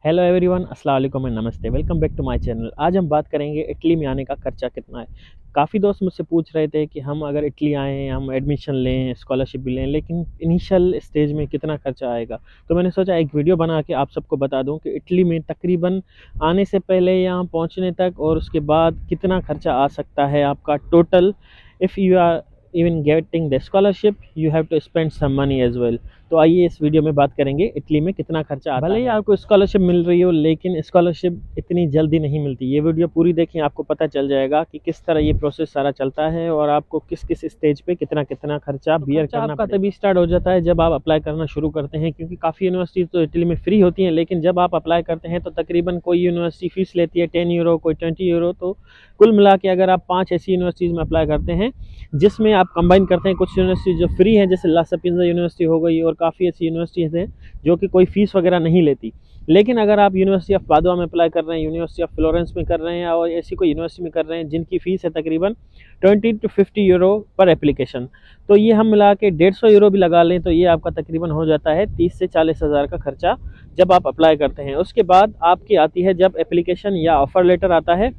Hello everyone, अस्सलाम वालेकुम and नमस्ते। Welcome back to my channel. आज हम बात करेंगे इटली में आने का खर्चा कितना है। काफ़ी दोस्त मुझसे पूछ रहे थे कि हम अगर इटली आएँ, हम एडमिशन लें, स्कॉलरशिप भी लें, लेकिन इनिशियल स्टेज में कितना खर्चा आएगा। तो मैंने सोचा एक वीडियो बना के आप सबको बता दूं कि इटली में तकरीबन आने से पहले यहाँ पहुँचने तक और उसके बाद कितना खर्चा आ सकता है आपका total. If you are even getting the scholarship you have to spend some money as well. तो आइए इस वीडियो में बात करेंगे इटली में कितना खर्चा आता है। भले ही आपको स्कॉलरशिप मिल रही हो, लेकिन स्कॉलरशिप इतनी जल्दी नहीं मिलती। ये वीडियो पूरी देखें, आपको पता चल जाएगा कि किस तरह ये प्रोसेस सारा चलता है और आपको किस किस स्टेज पे कितना कितना खर्चा बियर करना आपका तभी स्टार्ट हो जाता है जब आप अप्लाई करना शुरू करते हैं, क्योंकि काफ़ी यूनिवर्सिटीज़ तो इटली में फ्री होती हैं, लेकिन जब आप अप्लाई करते हैं तो तकरीबन कोई यूनिवर्सिटी फ़ीस लेती है 10 यूरो, कोई 20 यूरो। तो कुल मिला के अगर आप 5 ऐसी यूनिवर्सिटीज़ में अप्लाई करते हैं जिसमें आप कंबाइन करते हैं, कुछ यूनिवर्सिटी जो फ्री है जैसे ला सपिंजा यूनिवर्सिटी हो गई, और काफ़ी ऐसी यूनिवर्सिटीज़ हैं जो कि कोई फ़ीस वगैरह नहीं लेती। लेकिन अगर आप यूनिवर्सिटी ऑफ पादुआ में अप्लाई कर रहे हैं, यूनिवर्सिटी ऑफ फ्लोरेंस में कर रहे हैं और ऐसी कोई यूनिवर्सिटी में कर रहे हैं जिनकी फ़ीस है तकरीबन 20 टू 50 यूरो पर एप्लीकेशन, तो ये हम मिला के 150 यूरो भी लगा लें तो ये आपका तकरीबन हो जाता है 30 से 40 हज़ार का खर्चा जब आप अप्लाई करते हैं। उसके बाद आपकी आती है जब एप्लीकेशन या ऑफ़र लेटर आता है,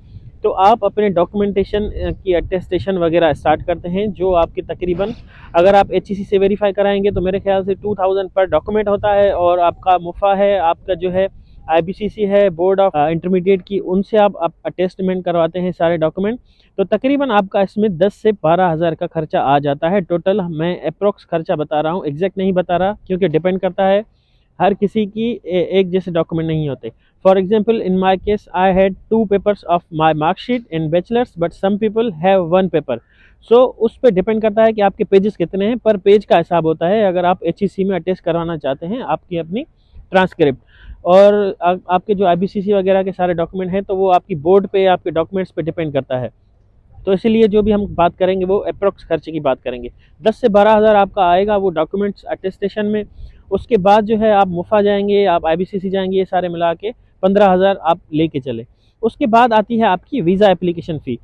तो आप अपने डॉक्यूमेंटेशन की अटेस्टेशन वगैरह स्टार्ट करते हैं, जो आपकी तकरीबन अगर आप एचईसी से वेरीफाई कराएंगे तो मेरे ख्याल से 2000 पर डॉक्यूमेंट होता है। और आपका मुफा है, आपका जो है आईबीसीसी है, बोर्ड ऑफ इंटरमीडिएट की, उनसे आप अटेस्टमेंट करवाते हैं सारे डॉक्यूमेंट। तो तकरीबन आपका इसमें 10 से 12 हज़ार का खर्चा आ जाता है टोटल। मैं अप्रोक्स खर्चा बता रहा हूँ, एग्जैक्ट नहीं बता रहा, क्योंकि डिपेंड करता है, हर किसी की एक जैसे डॉक्यूमेंट नहीं होते। For example in my case I had 2 papers of my marksheet in bachelors, but some people have 1 paper. So उस पर डिपेंड करता है कि आपके पेजेस कितने हैं, पर पेज का हिसाब होता है। अगर आप एचईसी में अटेस्ट करवाना चाहते हैं आपकी अपनी ट्रांसक्रिप्ट और आपके जो आईबीसीसी वगैरह के सारे डॉक्यूमेंट हैं, तो वो आपकी बोर्ड पे, आपके डॉक्यूमेंट्स पे डिपेंड करता है। तो इसीलिए जो भी हम बात करेंगे वो अप्रोक्स खर्चे की बात करेंगे। 10 से 12 हज़ार आपका आएगा वो डॉक्यूमेंट्स अटेस्टेशन में। उसके बाद जो है आप मुफा जाएंगे, आप आईबीसीसी जाएंगे, ये सारे मिला के 15 हज़ार आप लेके चले। उसके बाद आती है आपकी वीज़ा एप्लीकेशन फ़ी।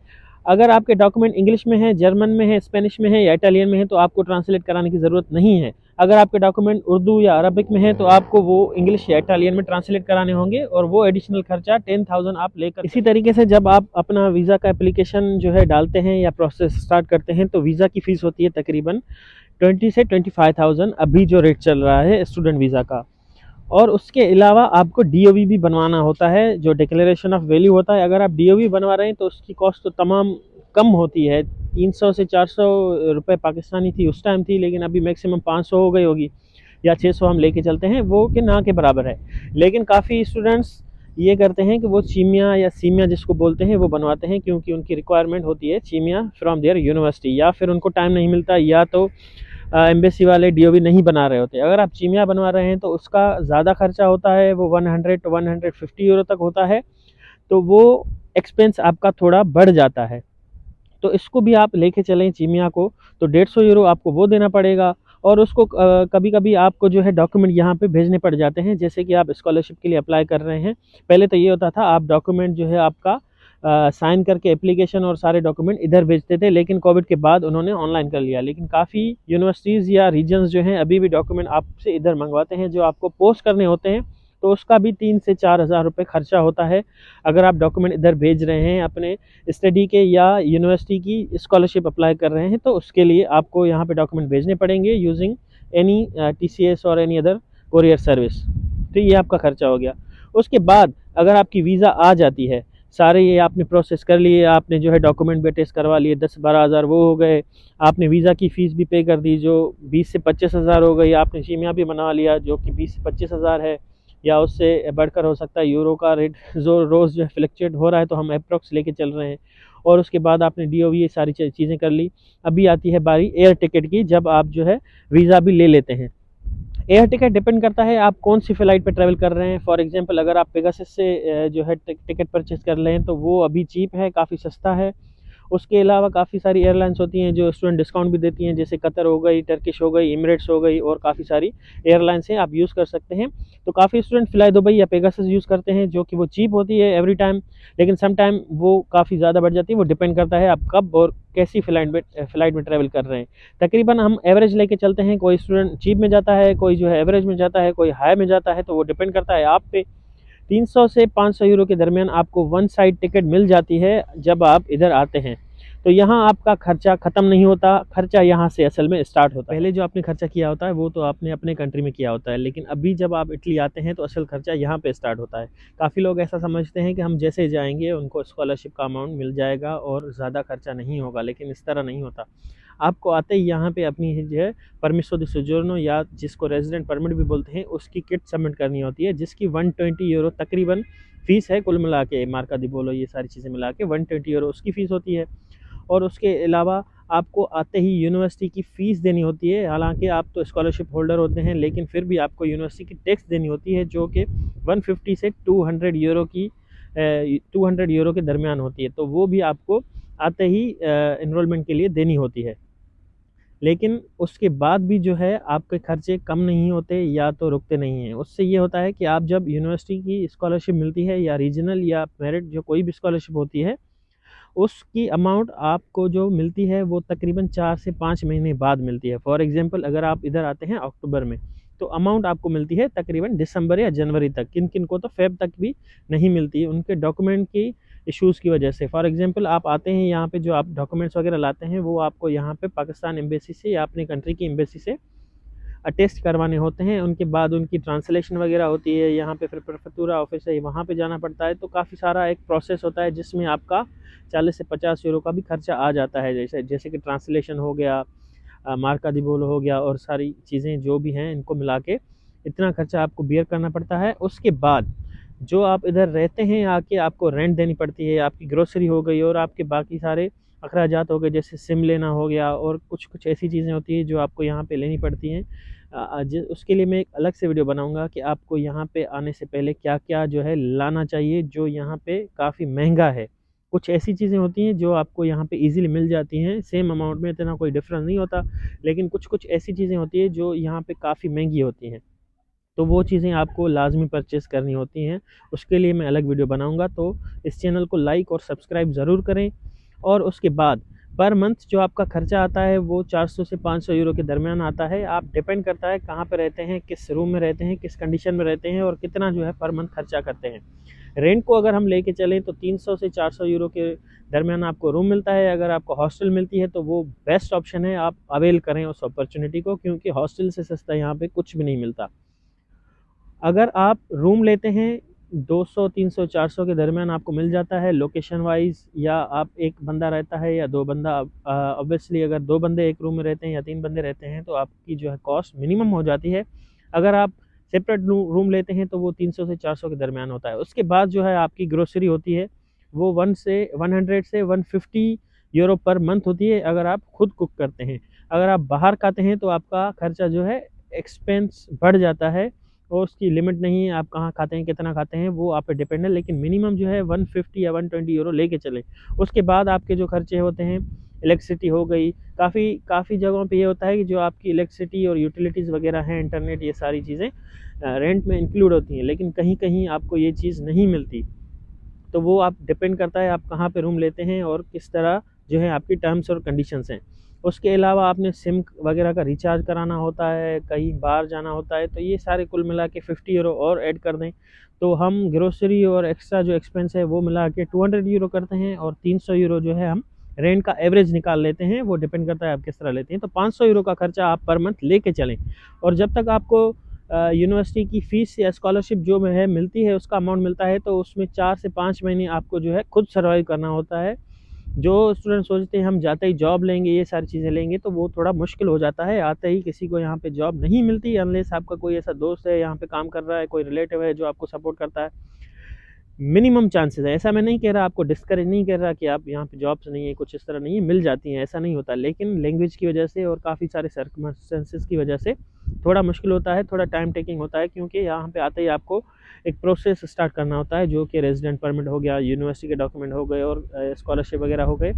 अगर आपके डॉक्यूमेंट इंग्लिश में है, जर्मन में है, स्पेनिश में है या इटालियन में है तो आपको ट्रांसलेट कराने की ज़रूरत नहीं है। अगर आपके डॉक्यूमेंट उर्दू या अरबिक में है तो आपको वो इंग्लिश या इटालियन में ट्रांसलेट कराने होंगे, और वो एडिशनल खर्चा 10,000 आप लेकर। इसी तरीके से जब आप अपना वीज़ा का एप्लीकेशन जो है डालते हैं या प्रोसेस स्टार्ट करते हैं, तो वीज़ा की फ़ीस होती है तकरीबन 20 से 25,000, अभी जो रेट चल रहा है स्टूडेंट वीज़ा का। और उसके अलावा आपको डीओवी भी बनवाना होता है, जो डिक्लेरेशन ऑफ वैल्यू होता है। अगर आप डीओवी बनवा रहे हैं तो उसकी कॉस्ट तो तमाम कम होती है, 300 से 400 रुपये पाकिस्तानी थी उस टाइम थी, लेकिन अभी मैक्सिमम 500 हो गई होगी या 600 हम लेके चलते हैं, वो कि ना के बराबर है। लेकिन काफ़ी स्टूडेंट्स ये करते हैं कि वो चीमिया या सीमिया जिसको बोलते हैं वो बनवाते हैं, क्योंकि उनकी रिक्वायरमेंट होती है चीमिया फ्रॉम देयर यूनिवर्सिटी, या फिर उनको टाइम नहीं मिलता, या तो एम्बेसी वाले डीओवी नहीं बना रहे होते। अगर आप चीमिया बनवा रहे हैं तो उसका ज़्यादा खर्चा होता है, वो 100 टू 150 यूरो तक होता है, तो वो एक्सपेंस आपका थोड़ा बढ़ जाता है। तो इसको भी आप लेके चलें चीमिया को, तो 150 यूरो आपको वो देना पड़ेगा। और उसको कभी कभी आपको जो है डॉक्यूमेंट यहाँ पे भेजने पड़ जाते हैं, जैसे कि आप स्कॉलरशिप के लिए अप्लाई कर रहे हैं। पहले तो ये होता था आप डॉक्यूमेंट जो है आपका साइन करके एप्लीकेशन और सारे डॉक्यूमेंट इधर भेजते थे, लेकिन कोविड के बाद उन्होंने ऑनलाइन कर लिया। लेकिन काफ़ी यूनिवर्सिटीज़ या रीजन्स जो हैं अभी भी डॉक्यूमेंट आपसे इधर मंगवाते हैं, जो आपको पोस्ट करने होते हैं, तो उसका भी 3 से 4 हज़ार रुपये खर्चा होता है। अगर आप डॉक्यूमेंट इधर भेज रहे हैं अपने स्टडी के या यूनिवर्सिटी की स्कॉलरशिप अप्लाई कर रहे हैं, तो उसके लिए आपको यहाँ पे डॉक्यूमेंट भेजने पड़ेंगे यूजिंग एनी टीसीएस और एनी अदर कोरियर सर्विस। तो ये आपका खर्चा हो गया। उसके बाद अगर आपकी वीज़ा आ जाती है, सारे ये आपने प्रोसेस कर लिए, आपने जो है डॉक्यूमेंट भी टेस्ट करवा लिए, 10-12 हज़ार वो हो गए, आपने वीज़ा की फ़ीस भी पे कर दी जो 20 से 25 हज़ार हो गई, आपने शीमिया भी बना लिया जो कि 20 से 25 हज़ार है, या उससे बढ़कर हो सकता है। यूरो का रेट जो रोज़ जो है फ्लक्चुएट हो रहा है, तो हम अप्रॉक्स लेके चल रहे हैं। और उसके बाद आपने डीओवी ये सारी चीज़ें कर ली। अभी आती है बारी एयर टिकट की, जब आप जो है वीज़ा भी ले लेते हैं। एयर टिकट डिपेंड करता है आप कौन सी फ़्लाइट पे ट्रैवल कर रहे हैं। फॉर एग्जांपल अगर आप पेगासस से जो है टिकट परचेज़ कर लें तो वो अभी चीप है, काफ़ी सस्ता है। उसके अलावा काफ़ी सारी एयरलाइंस होती हैं जो स्टूडेंट डिस्काउंट भी देती हैं, जैसे कतर हो गई, टर्किश हो गई, एमिरेट्स हो गई, और काफ़ी सारी एयरलाइंस हैं, आप यूज़ कर सकते हैं। तो काफ़ी स्टूडेंट फ्लाई दुबई या पेगासस यूज़ करते हैं, जो कि वो चीप होती है एवरी टाइम, लेकिन सम टाइम वो काफ़ी ज़्यादा बढ़ जाती है। वो डिपेंड करता है आप कब और कैसी फ़्लाइट में ट्रैवल कर रहे हैं। तकरीबन हम एवरेज लेके चलते हैं, कोई स्टूडेंट चीप में जाता है, कोई जो है एवरेज में जाता है, कोई हाई में जाता है, तो वो डिपेंड करता है आप पे। 300 से 500 यूरो के दरमियान आपको वन साइड टिकट मिल जाती है जब आप इधर आते हैं। तो यहाँ आपका खर्चा ख़त्म नहीं होता, खर्चा यहाँ से असल में स्टार्ट होता है। पहले जो आपने खर्चा किया होता है वो तो आपने अपने कंट्री में किया होता है, लेकिन अभी जब आप इटली आते हैं तो असल खर्चा यहाँ पे स्टार्ट होता है। काफ़ी लोग ऐसा समझते हैं कि हम जैसे जाएंगे उनको स्कॉलरशिप का अमाउंट मिल जाएगा और ज़्यादा खर्चा नहीं होगा, लेकिन इस तरह नहीं होता। आपको आते ही यहाँ पे अपनी जो है परमिसो दी सोजोर्नो या जिसको रेजिडेंट परमिट भी बोलते हैं उसकी किट सबमिट करनी होती है, जिसकी 120 यूरो तकरीबन फ़ीस है। कुल मिला के मार्का दी बोलो ये सारी चीज़ें मिला के 120 यूरो उसकी फ़ीस होती है। और उसके अलावा आपको आते ही यूनिवर्सिटी की फ़ीस देनी होती है। हालांकि आप तो स्कॉलरशिप होल्डर होते हैं, लेकिन फिर भी आपको यूनिवर्सिटी की टैक्स देनी होती है, जो कि 150 से 200 यूरो की 200 यूरो के दरमियान होती है। तो वो भी आपको आते ही इनरोलमेंट के लिए देनी होती है। लेकिन उसके बाद भी जो है आपके खर्चे कम नहीं होते या तो रुकते नहीं हैं। उससे ये होता है कि आप जब यूनिवर्सिटी की स्कॉलरशिप मिलती है या रीजनल या मेरिट जो कोई भी स्कॉलरशिप होती है, उसकी अमाउंट आपको जो मिलती है वो तकरीबन 4 से 5 महीने बाद मिलती है। फॉर एग्ज़ाम्पल अगर आप इधर आते हैं अक्टूबर में, तो अमाउंट आपको मिलती है तकरीबन दिसंबर या जनवरी तक। किन-किन को तो फ़ेब तक भी नहीं मिलती है, उनके डॉक्यूमेंट की इश्यूज़ की वजह से। फॉर एग्ज़ाम्पल आप आते हैं यहाँ पे, जो आप डॉक्यूमेंट्स वगैरह लाते हैं वो आपको यहाँ पे पाकिस्तान एम्बेसी से या अपनी कंट्री की एम्बेसी से अटेस्ट करवाने होते हैं। उनके बाद उनकी ट्रांसलेशन वगैरह होती है, यहाँ पे फिर प्रेफेक्चुरा ऑफिस है वहाँ पे जाना पड़ता है। तो काफ़ी सारा एक प्रोसेस होता है जिसमें आपका 40 से 50 यूरो का भी खर्चा आ जाता है। जैसे जैसे कि ट्रांसलेशन हो गया, मार्का दी बोलो हो गया, और सारी चीज़ें जो भी हैं इनको मिला के इतना खर्चा आपको बियर करना पड़ता है। उसके बाद जो आप इधर रहते हैं आके आपको रेंट देनी पड़ती है, आपकी ग्रोसरी हो गई और आपके बाकी सारे अखराजात हो गए, जैसे सिम लेना हो गया और कुछ कुछ ऐसी चीज़ें होती हैं जो आपको यहाँ पे लेनी पड़ती हैं। उसके लिए मैं एक अलग से वीडियो बनाऊंगा कि आपको यहाँ पे आने से पहले क्या क्या जो है लाना चाहिए, जो यहाँ पे काफ़ी महंगा है। कुछ ऐसी चीज़ें होती हैं जो आपको यहाँ पे इजीली मिल जाती हैं, सेम अमाउंट में इतना कोई डिफरेंस नहीं होता, लेकिन कुछ कुछ ऐसी चीज़ें होती हैं जो यहाँ पे काफ़ी महंगी होती हैं। तो वो चीज़ें आपको लाज़मी परचेज़ करनी होती हैं। उसके लिए मैं अलग वीडियो बनाऊँगा, तो इस चैनल को लाइक और सब्सक्राइब ज़रूर करें। और उसके बाद पर मंथ जो आपका खर्चा आता है वो 400 से 500 यूरो के दरमियान आता है। आप डिपेंड करता है कहाँ पे रहते हैं, किस रूम में रहते हैं, किस कंडीशन में रहते हैं और कितना जो है पर मंथ खर्चा करते हैं। रेंट को अगर हम लेके चलें तो 300 से 400 यूरो के दरमियान आपको रूम मिलता है। अगर आपको हॉस्टल मिलती है तो वो बेस्ट ऑप्शन है, आप अवेल करें उस अपॉर्चुनिटी को, क्योंकि हॉस्टल से सस्ता यहाँ पे कुछ भी नहीं मिलता। अगर आप रूम लेते हैं 200, 300, 400 के दरमियान आपको मिल जाता है लोकेशन वाइज़, या आप एक बंदा रहता है या 2 बंदा, ऑब्वियसली अगर 2 बंदे एक रूम में रहते हैं या 3 बंदे रहते हैं तो आपकी जो है कॉस्ट मिनिमम हो जाती है। अगर आप सेपरेट रूम लेते हैं तो वो 300 से 400 के दरमियान होता है। उसके बाद जो है आपकी ग्रोसरी होती है वो 100 से 150 यूरो पर मंथ होती है, अगर आप खुद कुक करते हैं। अगर आप बाहर खाते हैं तो आपका खर्चा जो है एक्सपेंस बढ़ जाता है, और उसकी लिमिट नहीं है, आप कहाँ खाते हैं, कितना खाते हैं, वो आप पे डिपेंड है। लेकिन मिनिमम जो है 150 या 120 यूरो लेके चलें। उसके बाद आपके जो खर्चे होते हैं, इलेक्ट्रिसिटी हो गई, काफ़ी काफ़ी जगहों पे ये होता है कि जो आपकी इलेक्ट्रिसिटी और यूटिलिटीज़ वगैरह हैं, इंटरनेट, ये सारी चीज़ें रेंट में इंक्लूड होती हैं, लेकिन कहीं कहीं आपको ये चीज़ नहीं मिलती। तो वो आप डिपेंड करता है आप कहाँ पे रूम लेते हैं और किस तरह जो है आपकी टर्म्स और कंडीशंस हैं। उसके अलावा आपने सिम वगैरह का रिचार्ज कराना होता है, कहीं बाहर जाना होता है, तो ये सारे कुल मिला के 50 यूरो और ऐड कर दें तो हम ग्रोसरी और एक्स्ट्रा जो एक्सपेंस है वो मिला के 200 यूरो करते हैं, और 300 यूरो जो है हम रेंट का एवरेज निकाल लेते हैं। वो डिपेंड करता है आप किस तरह लेते हैं। तो 500 यूरो का खर्चा आप पर मंथ लेके चलें, और जब तक आपको यूनिवर्सिटी की फ़ीस या स्कॉलरशिप जो है मिलती है उसका अमाउंट मिलता है, तो उसमें 4 से 5 महीने आपको जो है खुद सर्वाइव करना होता है। जो स्टूडेंट सोचते हैं हम जाते ही जॉब लेंगे, ये सारी चीज़ें लेंगे, तो वो थोड़ा मुश्किल हो जाता है। आते ही किसी को यहाँ पे जॉब नहीं मिलती अनलेस आपका कोई ऐसा दोस्त है यहाँ पे काम कर रहा है, कोई रिलेटिव है जो आपको सपोर्ट करता है। मिनिमम चांसेस है, ऐसा मैं नहीं कह रहा, आपको डिस्करेज नहीं कर रहा कि आप यहाँ पे जॉब्स नहीं है, कुछ इस तरह नहीं है, मिल जाती हैं, ऐसा नहीं होता। लेकिन लैंग्वेज की वजह से और काफ़ी सारे सर्कमस्टेंसेस की वजह से थोड़ा मुश्किल होता है, थोड़ा टाइम टेकिंग होता है, क्योंकि यहाँ पे आते ही आपको एक प्रोसेस स्टार्ट करना होता है, जो कि रेजिडेंट परमिट हो गया, यूनिवर्सिटी के डॉक्यूमेंट हो गए और स्कॉलरशिप वगैरह हो गए।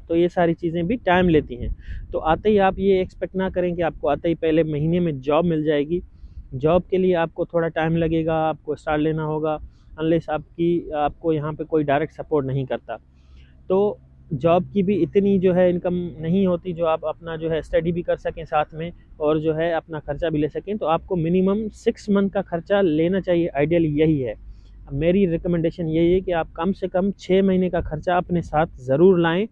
तो ये सारी चीज़ें भी टाइम लेती हैं। तो आते ही आप ये एक्सपेक्ट ना करें कि आपको आते ही पहले महीने में जॉब मिल जाएगी। जॉब के लिए आपको थोड़ा टाइम लगेगा, आपको स्टार्ट लेना होगा, अनलेस आपको यहाँ पे कोई डायरेक्ट सपोर्ट नहीं करता। तो जॉब की भी इतनी जो है इनकम नहीं होती जो आप अपना जो है स्टडी भी कर सकें साथ में, और जो है अपना खर्चा भी ले सकें। तो आपको मिनिमम 6 मंथ का खर्चा लेना चाहिए, आइडियल यही है। मेरी रिकमेंडेशन यही है कि आप कम से कम 6 महीने का खर्चा अपने साथ ज़रूर लाएँ,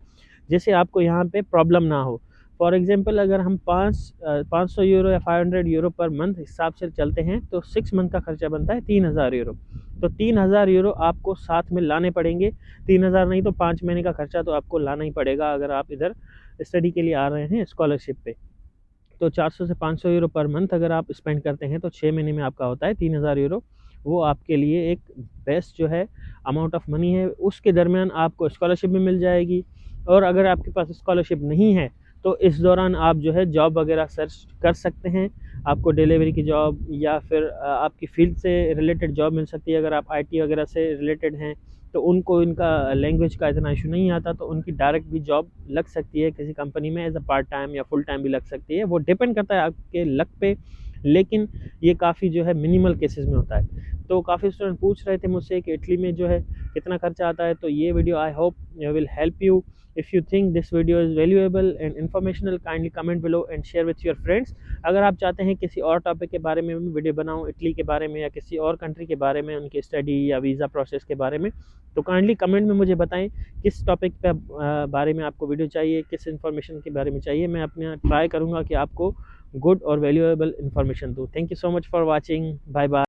जिससे आपको यहाँ पे प्रॉब्लम ना हो। फॉर एग्ज़ाम्पल अगर हम 500 यूरो या 500 यूरो पर मंथ हिसाब से चलते हैं, तो 6 मंथ का खर्चा बनता है 3000 यूरो। तो 3000 यूरो आपको साथ में लाने पड़ेंगे। 3000 नहीं तो 5 महीने का खर्चा तो आपको लाना ही पड़ेगा अगर आप इधर स्टडी के लिए आ रहे हैं स्कॉलरशिप पे। तो 400 से 500 यूरो पर मंथ अगर आप स्पेंड करते हैं तो 6 महीने में आपका होता है 3000 यूरो। वो आपके लिए एक बेस्ट जो है अमाउंट ऑफ मनी है। उसके दरमियान आपको स्कॉलरशिप भी मिल जाएगी, और अगर आपके पास स्कॉलरशिप नहीं है तो इस दौरान आप जो है जॉब वगैरह सर्च कर सकते हैं। आपको डिलीवरी की जॉब या फिर आपकी फील्ड से रिलेटेड जॉब मिल सकती है। अगर आप आईटी वगैरह से रिलेटेड हैं तो उनको इनका लैंग्वेज का इतना इशू नहीं आता, तो उनकी डायरेक्ट भी जॉब लग सकती है किसी कंपनी में एज अ पार्ट टाइम या फुल टाइम भी लग सकती है। वो डिपेंड करता है आपके लक पे, लेकिन ये काफ़ी जो है मिनिमल केसेस में होता है। तो काफ़ी स्टूडेंट पूछ रहे थे मुझसे कि इटली में जो है कितना खर्चा आता है। तो ये video I hope will help you. If you think this video is valuable and informational, kindly comment below and share with your friends. अगर आप चाहते हैं किसी और टॉपिक के बारे में वीडियो बनाऊं, इटली के बारे में या किसी और कंट्री के बारे में, उनकी स्टडी या वीज़ा प्रोसेस के बारे में, तो काइंडली कमेंट में मुझे बताएं किस टॉपिक पे बारे में आपको वीडियो चाहिए, किस इन्फॉर्मेशन के बारे में चाहिए। मैं अपना ट्राई करूँगा कि आपको गुड और वैल्यूएबल इन्फॉर्मेशन दूँ। Thank you so much for watching. Bye bye.